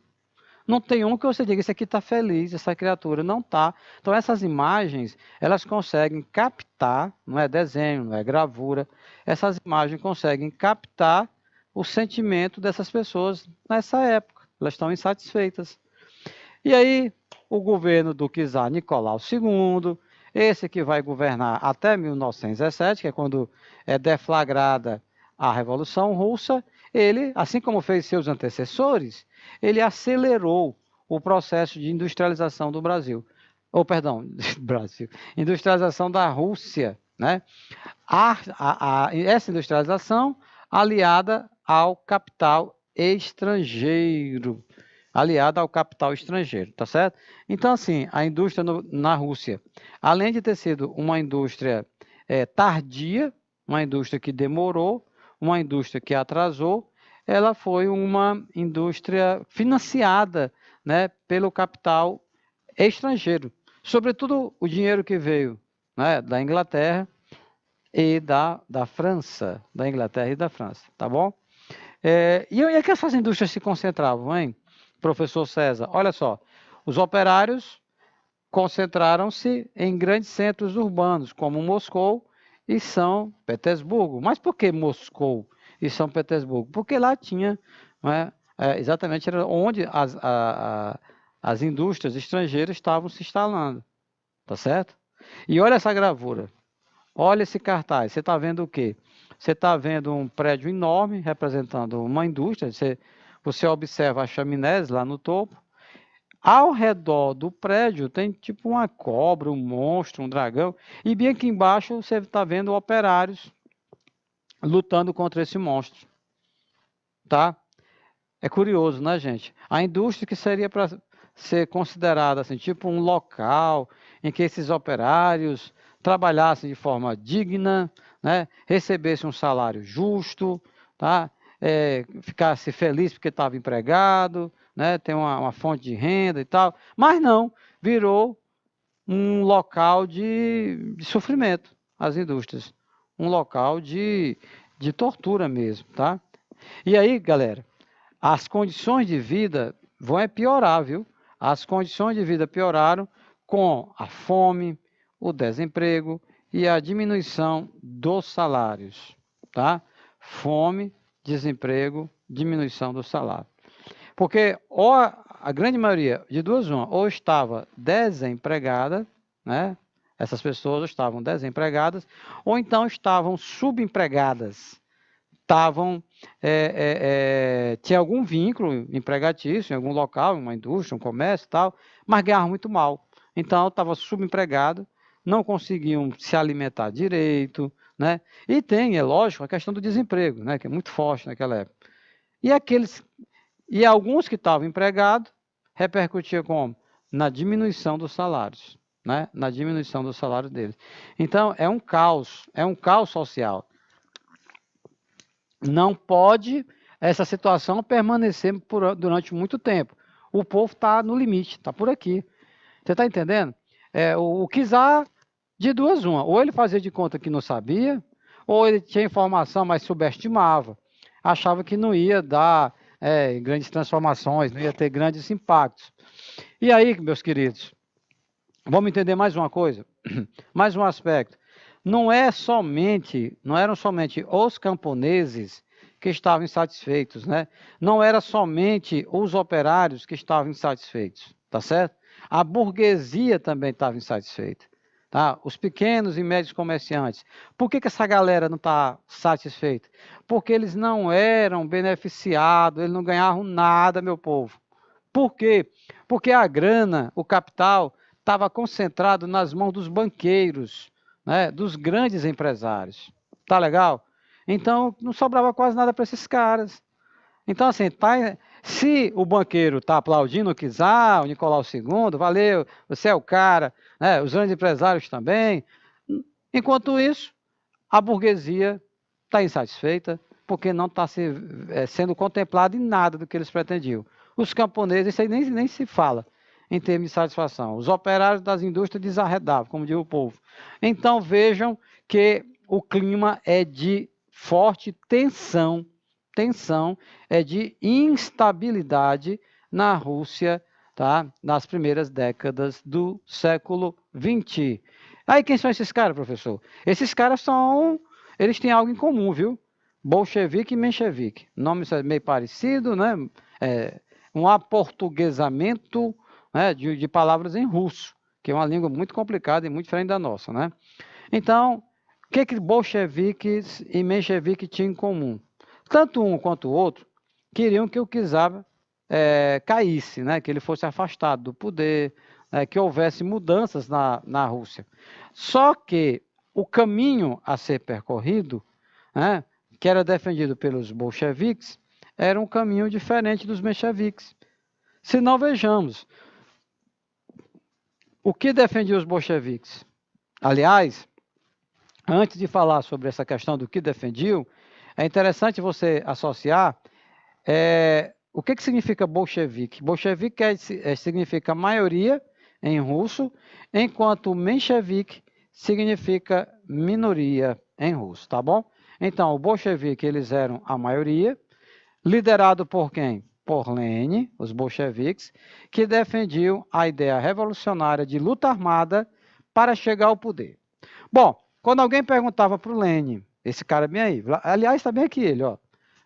Não tem um que você diga, esse aqui está feliz, essa criatura não está. Então, essas imagens, elas conseguem captar, não é desenho, não é gravura, essas imagens conseguem captar o sentimento dessas pessoas nessa época. Elas estão insatisfeitas. E aí, o governo do czar Nicolau II, esse que vai governar até 1917, que é quando é deflagrada a Revolução Russa, ele, assim como fez seus antecessores, ele acelerou o processo de industrialização do Brasil. Industrialização da Rússia, né? Essa industrialização aliada ao capital estrangeiro. Tá certo? Então, assim, a indústria na Rússia, além de ter sido uma indústria tardia, uma indústria que demorou, uma indústria que atrasou, ela foi uma indústria financiada, né, pelo capital estrangeiro, sobretudo o dinheiro que veio, né, da Inglaterra e da França, tá bom? E onde é que essas indústrias se concentravam, hein, professor César? Olha só, os operários concentraram-se em grandes centros urbanos, como Moscou e São Petersburgo. Mas por que Moscou e São Petersburgo? Porque lá tinha, né, exatamente era onde as indústrias estrangeiras estavam se instalando, tá certo? E olha essa gravura, olha esse cartaz, você está vendo o quê? Você está vendo um prédio enorme representando uma indústria, você observa as chaminés lá no topo. Ao redor do prédio tem tipo uma cobra, um monstro, um dragão, e bem aqui embaixo você está vendo operários lutando contra esse monstro, tá? É curioso, né, gente? A indústria que seria para ser considerada assim, tipo um local em que esses operários trabalhassem de forma digna, né? Recebessem um salário justo, tá? Ficasse feliz porque estava empregado, né? Tem uma fonte de renda e tal. Mas não, virou um local de sofrimento, as indústrias. Um local de tortura mesmo, tá? E aí, galera, as condições de vida vão piorar, viu? As condições de vida pioraram com a fome, o desemprego e a diminuição dos salários, tá? Fome, desemprego, diminuição do salário. Porque ou a grande maioria, de duas uma, ou estava desempregada, né? Essas pessoas estavam desempregadas, ou então estavam subempregadas, tinha algum vínculo empregatício em algum local, em uma indústria, um comércio e tal, mas ganhavam muito mal. Então, estava subempregado, não conseguiam se alimentar direito, né? E tem, é lógico, a questão do desemprego, né? Que é muito forte naquela época. E alguns que estavam empregados, repercutia como? Na diminuição dos salários, né? Na diminuição dos salários deles. Então, é um caos social. Não pode essa situação permanecer durante muito tempo. O povo está no limite, está por aqui. Você está entendendo? O Kizar, de duas uma. Ou ele fazia de conta que não sabia, ou ele tinha informação, mas subestimava. Achava que não ia dar grandes transformações, não ia ter grandes impactos. E aí, meus queridos, vamos entender mais uma coisa, mais um aspecto. Não eram somente os camponeses que estavam insatisfeitos, né? Não era somente os operários que estavam insatisfeitos, tá certo? A burguesia também estava insatisfeita, tá? Os pequenos e médios comerciantes. Por que essa galera não está satisfeita? Porque eles não eram beneficiados, eles não ganhavam nada, meu povo. Por quê? Porque a grana, o capital, estava concentrado nas mãos dos banqueiros, né, dos grandes empresários. Tá legal? Então, não sobrava quase nada para esses caras. Então, assim, se o banqueiro está aplaudindo o Kizar, o Nicolau II, valeu, você é o cara, né, os grandes empresários também. Enquanto isso, a burguesia está insatisfeita porque não está sendo contemplada em nada do que eles pretendiam. Os camponeses, isso aí nem se fala em termos de satisfação. Os operários das indústrias desarredavam, como diz o povo. Então vejam que o clima é de forte tensão, é de instabilidade na Rússia, tá? Nas primeiras décadas do século XX. Aí quem são esses caras, professor? Esses caras eles têm algo em comum, viu? Bolchevique e menchevique. Nome meio parecido, né? Um aportuguesamento, né, de palavras em russo, que é uma língua muito complicada e muito diferente da nossa, né? Então, o que bolcheviques e mencheviques tinham em comum? Tanto um quanto o outro queriam que o czar caísse, né? Que ele fosse afastado do poder, que houvesse mudanças na Rússia. Só que o caminho a ser percorrido, né, que era defendido pelos bolcheviques, era um caminho diferente dos mencheviques. Se não, vejamos, o que defendia os bolcheviques? Aliás, antes de falar sobre essa questão do que defendiam, é interessante você associar o que significa bolchevique. Bolchevique significa maioria em russo, enquanto menchevique significa minoria em russo, tá bom? Então, o bolchevique, eles eram a maioria, liderado por quem? Por Lenin, os bolcheviques, que defendiam a ideia revolucionária de luta armada para chegar ao poder. Bom, quando alguém perguntava para o Lenin, esse cara bem aí, aliás, está bem aqui ele, ó,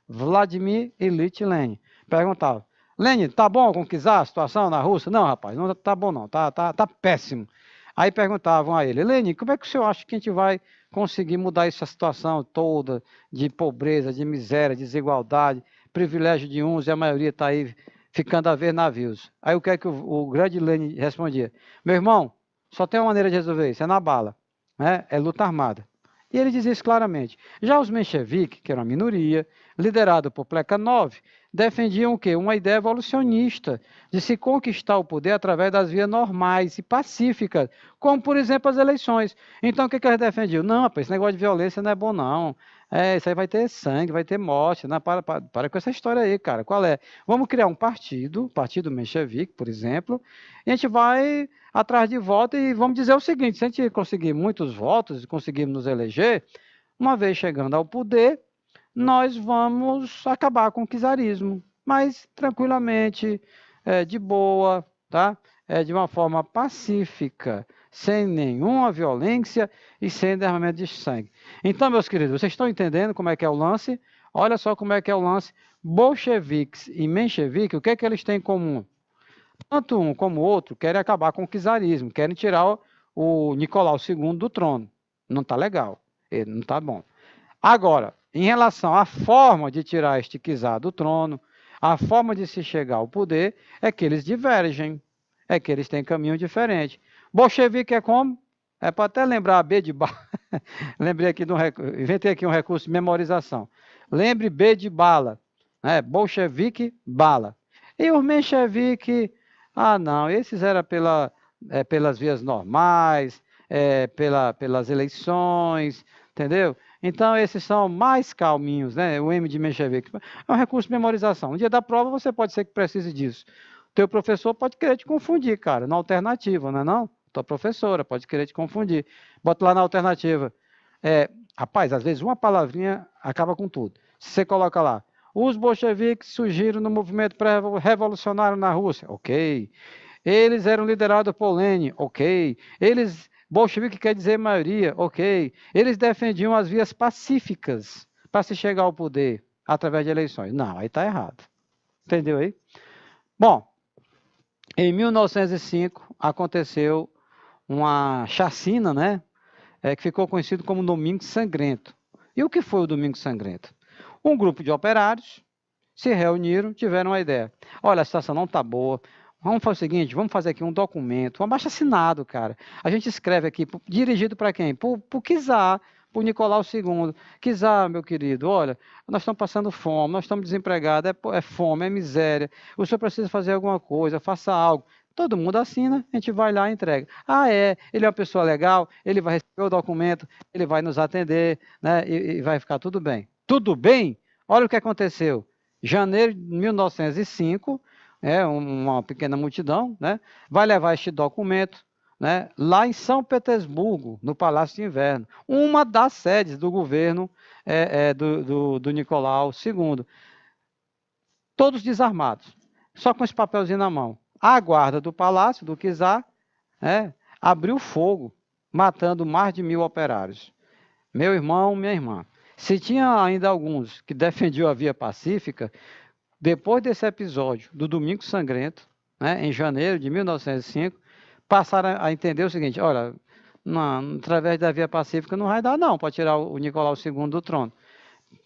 Vladimir Ilyich Lenin, Perguntava, Lenin, tá bom com o czar, a situação na Rússia? Não, rapaz, não tá bom não, tá péssimo. Aí perguntavam a ele, Lenin, como é que o senhor acha que a gente vai conseguir mudar essa situação toda de pobreza, de miséria, desigualdade, privilégio de uns e a maioria está aí ficando a ver navios? Aí o que é que o grande Lenin respondia? Meu irmão, só tem uma maneira de resolver isso, é na bala, né? É luta armada. E ele dizia isso claramente. Já os mencheviques, que eram uma minoria, liderado por Plekhanov, defendiam o quê? Uma ideia evolucionista de se conquistar o poder através das vias normais e pacíficas, como, por exemplo, as eleições. Então, o que eles defendiam? Não, rapaz, esse negócio de violência não é bom, não. Isso aí vai ter sangue, vai ter morte. Não, para com essa história aí, cara. Qual é? Vamos criar um partido, o Partido Menchevique, por exemplo, e a gente vai atrás de voto e vamos dizer o seguinte, se a gente conseguir muitos votos e conseguirmos nos eleger, uma vez chegando ao poder, nós vamos acabar com o czarismo, mas tranquilamente, de boa, tá? De uma forma pacífica, sem nenhuma violência e sem derramamento de sangue. Então, meus queridos, vocês estão entendendo como é que é o lance? Olha só como é que é o lance. Bolcheviques e mencheviques, o que é que eles têm em comum? Tanto um como o outro querem acabar com o czarismo, querem tirar o Nicolau II do trono. Não está legal, ele não está bom. Agora, em relação à forma de tirar este czar do trono, a forma de se chegar ao poder é que eles divergem, é que eles têm caminho diferente. Bolchevique é como? É para até lembrar B de bala. Lembrei aqui inventei aqui um recurso de memorização. Lembre B de bala, né? Bolchevique, bala. E os menchevique, não, esses eram pelas vias normais, pelas eleições, entendeu? Então, esses são mais calminhos, né? O M de menchevique. É um recurso de memorização. No dia da prova, você pode ser que precise disso. O teu professor pode querer te confundir, cara, na alternativa, não é não? Tua professora pode querer te confundir. Bota lá na alternativa. Rapaz, às vezes uma palavrinha acaba com tudo. Se você coloca lá, os bolcheviques surgiram no movimento pré-revolucionário na Rússia. Ok. Eles eram liderados por Lenin. Ok. Bolchevique quer dizer maioria. Ok. Eles defendiam as vias pacíficas para se chegar ao poder através de eleições. Não, aí está errado. Entendeu aí? Bom, em 1905 aconteceu uma chacina, né? Que ficou conhecido como Domingo Sangrento. E o que foi o Domingo Sangrento? Um grupo de operários se reuniram, tiveram uma ideia. Olha, a situação não está boa. Vamos fazer o seguinte, vamos fazer aqui um documento, um abaixo-assinado, cara. A gente escreve aqui, dirigido para quem? Para o czar, para o Nicolau II. Czar, meu querido, olha, nós estamos passando fome, nós estamos desempregados, é fome, é miséria. O senhor precisa fazer alguma coisa, faça algo. Todo mundo assina, a gente vai lá e entrega. Ele é uma pessoa legal, ele vai receber o documento, ele vai nos atender, né, e vai ficar tudo bem. Tudo bem? Olha o que aconteceu. Janeiro de 1905, uma pequena multidão, né, vai levar este documento, né, lá em São Petersburgo, no Palácio de Inverno, uma das sedes do governo do Nicolau II. Todos desarmados, só com esse papelzinho na mão. A guarda do palácio, do czar, abriu fogo, matando mais de 1.000 operários. Meu irmão, minha irmã, se tinha ainda alguns que defendiam a via pacífica, depois desse episódio do Domingo Sangrento, em janeiro de 1905, passaram a entender o seguinte, olha, através da via pacífica não vai dar não, para tirar o Nicolau II do trono.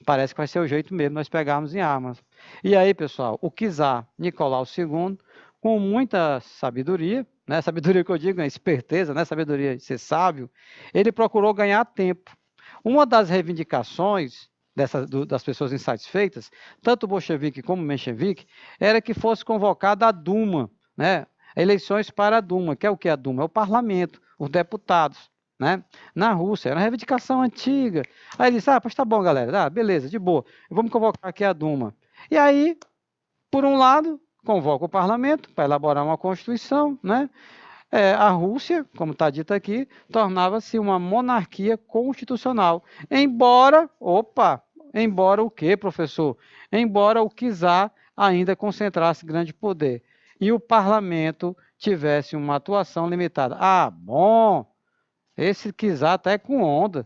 Parece que vai ser o jeito mesmo nós pegarmos em armas. E aí, pessoal, o czar Nicolau II, com muita sabedoria, né, sabedoria que eu digo, esperteza, né, sabedoria de ser sábio, ele procurou ganhar tempo. Uma das reivindicações das pessoas insatisfeitas, tanto bolchevique como menchevique, era que fosse convocada a Duma, né, eleições para a Duma, que é o que a Duma? É o parlamento, os deputados. Né? Na Rússia, era uma reivindicação antiga. Aí ele disse, pois tá bom, galera, beleza, de boa, vamos convocar aqui a Duma. E aí, por um lado, convoca o parlamento para elaborar uma constituição, né? A Rússia, como está dito aqui, tornava-se uma monarquia constitucional. Embora o quê, professor? Embora o czar ainda concentrasse grande poder e o parlamento tivesse uma atuação limitada. Bom, esse czar até com onda,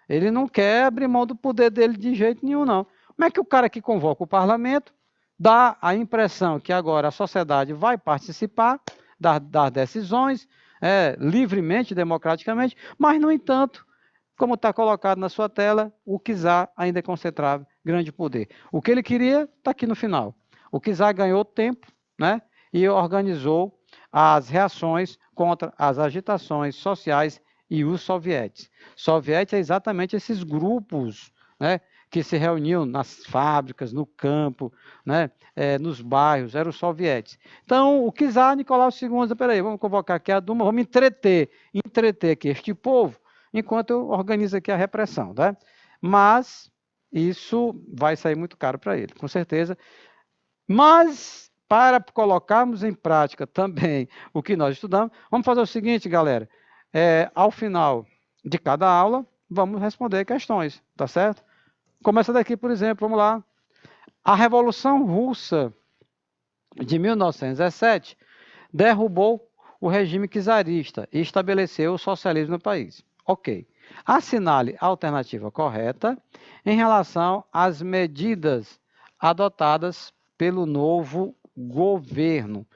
ele não quer abrir mão do poder dele de jeito nenhum, não. Como é que o cara que convoca o parlamento dá a impressão que agora a sociedade vai participar das decisões, livremente, democraticamente, mas, no entanto, como está colocado na sua tela, o czar ainda concentrava grande poder. O que ele queria está aqui no final. O czar ganhou tempo, né, e organizou as reações contra as agitações sociais e os sovietes. Soviete é exatamente esses grupos, né, que se reuniam nas fábricas, no campo, né, nos bairros, eram os sovietes. Então, o czar Nicolau II, peraí, vamos convocar aqui a Duma, vamos entreter aqui este povo, enquanto eu organizo aqui a repressão, tá? Mas isso vai sair muito caro para ele, com certeza. Mas, para colocarmos em prática também o que nós estudamos, vamos fazer o seguinte, galera. Ao final de cada aula, vamos responder questões, tá certo? Começa daqui, por exemplo, vamos lá. A Revolução Russa de 1917 derrubou o regime czarista e estabeleceu o socialismo no país. Ok. Assinale a alternativa correta em relação às medidas adotadas pelo novo governo.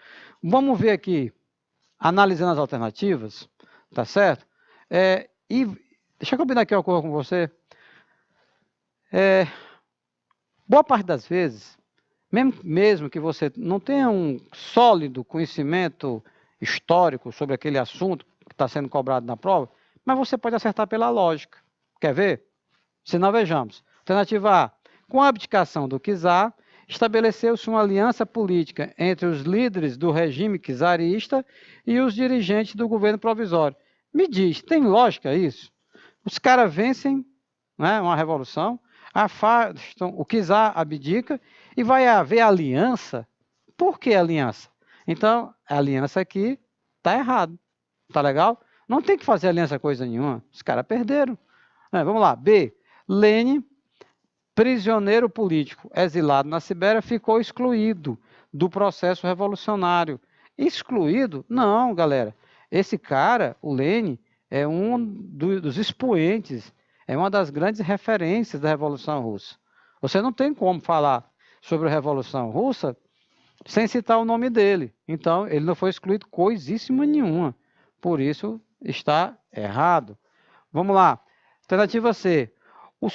Vamos ver aqui, analisando as alternativas, tá certo? E deixa eu combinar aqui uma coisa com você. Boa parte das vezes, mesmo que você não tenha um sólido conhecimento histórico sobre aquele assunto que está sendo cobrado na prova, mas você pode acertar pela lógica. Quer ver? Se não, vejamos. Alternativa A. Com a abdicação do czar, estabeleceu-se uma aliança política entre os líderes do regime czarista e os dirigentes do governo provisório. Me diz, tem lógica isso? Os caras vencem, né, uma revolução, afastam, o czar abdica e vai haver aliança. Por que aliança? Então, a aliança aqui está errado. Tá legal? Não tem que fazer aliança coisa nenhuma. Os caras perderam. Vamos lá. B. Lenin, prisioneiro político exilado na Sibéria, ficou excluído do processo revolucionário. Excluído? Não, galera. Esse cara, o Lenin, é um dos expoentes, é uma das grandes referências da Revolução Russa. Você não tem como falar sobre a Revolução Russa sem citar o nome dele. Então, ele não foi excluído coisíssima nenhuma. Por isso, está errado. Vamos lá. Alternativa C. O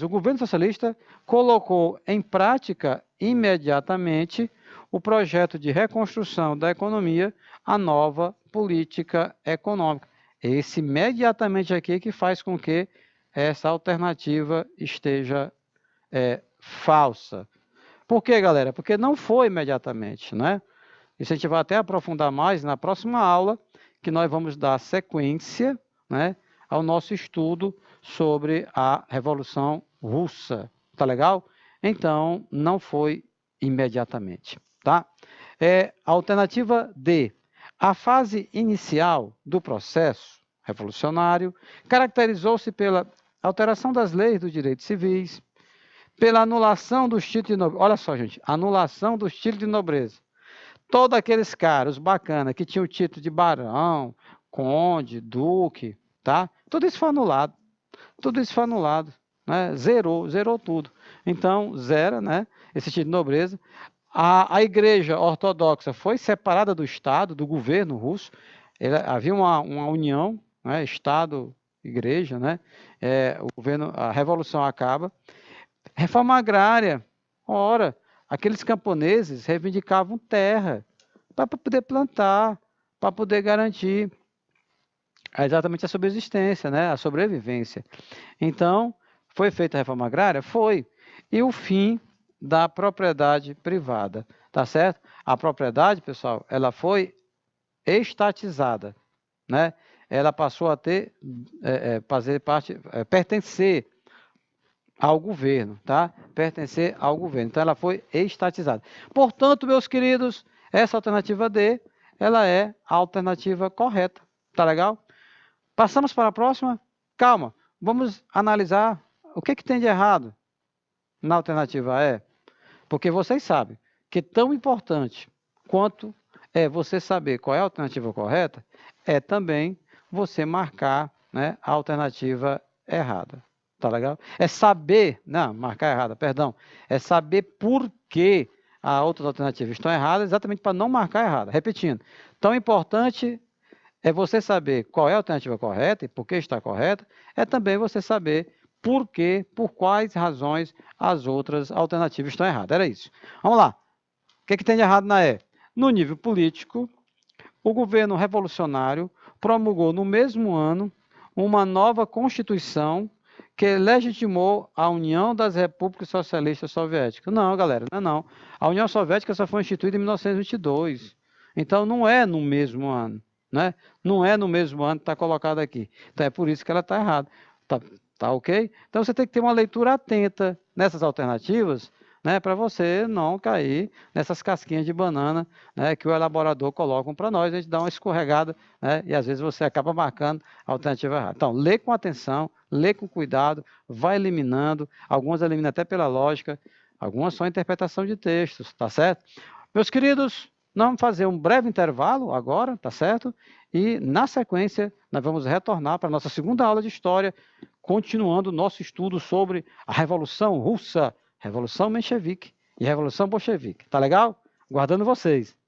governo socialista colocou em prática imediatamente o projeto de reconstrução da economia, a nova política econômica. Esse imediatamente aqui que faz com que essa alternativa esteja falsa. Por quê, galera? Porque não foi imediatamente, né? Isso a gente vai até aprofundar mais na próxima aula, que nós vamos dar sequência, né, ao nosso estudo sobre a Revolução Russa. Tá legal? Então, não foi imediatamente, tá? A alternativa D. A fase inicial do processo revolucionário caracterizou-se pela alteração das leis dos direitos civis, pela anulação dos títulos de nobreza. Olha só, gente, anulação dos títulos de nobreza. Todos aqueles caras bacanas que tinham o título de barão, conde, duque, tá? Tudo isso foi anulado. Tudo isso foi anulado, né? Zerou tudo. Então, zera, né, esse título de nobreza. A igreja ortodoxa foi separada do Estado, do governo russo. Havia uma união, né, Estado, igreja, né? A revolução acaba. Reforma agrária. Ora, aqueles camponeses reivindicavam terra para poder plantar, para poder garantir exatamente a subsistência, né? A sobrevivência. Então, foi feita a reforma agrária? Foi. E o fim da propriedade privada, tá certo? A propriedade, pessoal, ela foi estatizada, né? Ela passou a pertencer ao governo, tá? Pertencer ao governo. Então, ela foi estatizada. Portanto, meus queridos, essa alternativa D, ela é a alternativa correta. Tá legal? Passamos para a próxima? Calma, vamos analisar o que tem de errado na alternativa E. Porque vocês sabem que tão importante quanto é você saber qual é a alternativa correta, é também você marcar, né, a alternativa errada. Tá legal? É saber, não, marcar errada, perdão. É saber por que as outras alternativas estão erradas, exatamente para não marcar errada. Repetindo, tão importante é você saber qual é a alternativa correta e por que está correta, é também você saber por que, por quais razões as outras alternativas estão erradas. Era isso. Vamos lá. O que tem de errado na E? No nível político, o governo revolucionário promulgou no mesmo ano uma nova Constituição que legitimou a União das Repúblicas Socialistas Soviéticas. Não, galera, não é não. A União Soviética só foi instituída em 1922. Então, não é no mesmo ano. Né? Não é no mesmo ano que está colocado aqui. Então, é por isso que ela está errada. Tá ok? Então, você tem que ter uma leitura atenta nessas alternativas, né, para você não cair nessas casquinhas de banana, né, que o elaborador colocam para nós, a gente dá uma escorregada, né, e às vezes você acaba marcando a alternativa errada. Então, lê com atenção, lê com cuidado, vai eliminando, algumas eliminam até pela lógica, algumas só interpretação de textos, tá certo? Meus queridos, nós vamos fazer um breve intervalo agora, tá certo? E, na sequência, nós vamos retornar para a nossa segunda aula de História, continuando o nosso estudo sobre a Revolução Russa, Revolução Menchevique e Revolução Bolchevique. Tá legal? Guardando vocês.